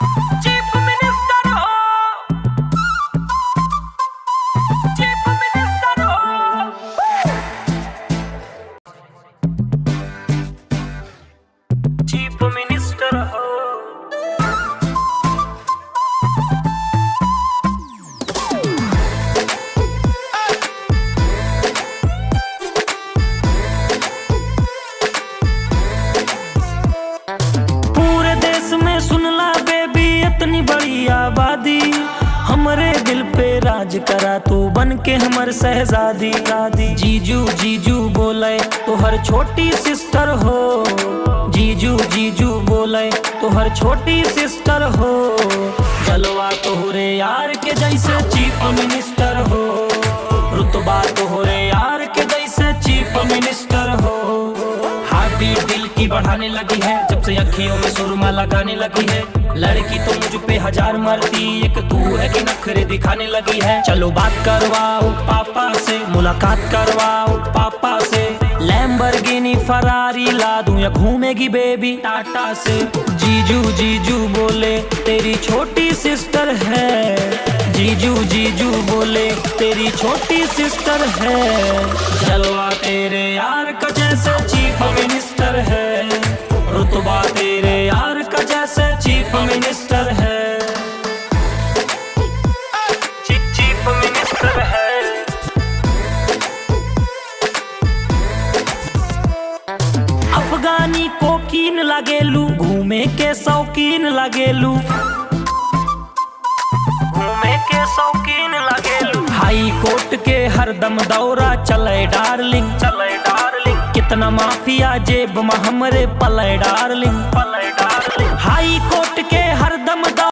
Chief minister हो, chief minister हो, chief minister हो। पूरे देश में सुनला बेबी इतनी बड़ी आबादी, हमरे दिल पे राज करा तू बन के हमर शहजादी। जीजू जीजू बोले तो हर छोटी सिस्टर हो, जीजू जीजू बोले तो हर छोटी सिस्टर हो। जलवा तोहरे यार के जैसे चीफ मिनिस्टर हो, रुतबा तोहरे यार के जैसे चीफ मिनिस्टर हो। हार्ट बीट दिल की बढ़ाने लगी है जब से अखियों में सुरमा लगाने लगी है। लड़की तो मुझ पे हजार मरती, एक तू है कि नखरे दिखाने लगी है। चलो बात करवाओ पापा से, मुलाकात करवाओ पापा से। लैम्बोर्गिनी फरारी ला दूं या घूमेगी बेबी टाटा से। जीजू जीजू बोले तेरी छोटी सिस्टर है, जीजू जीजू बोले तेरी छोटी सिस्टर है। जलवा तेरे यार का जैसे चीफ मिनिस्टर है, रुतबा तेरे यार का जैसे चीफ मिनिस्टर है। चीफ मिनिस्टर है। अफगानी कोकीन लगेलू, घूमे के शौकीन लगेलू, घूमे के शौकीन लगेलू। हाई कोर्ट के हरदम दौरा चले डार्लिंग, चले डार्लिंग। कितना माफिया जेब में हमरे पले डार्लिंग, पले डार्लिंग। हाई कोर्ट के हर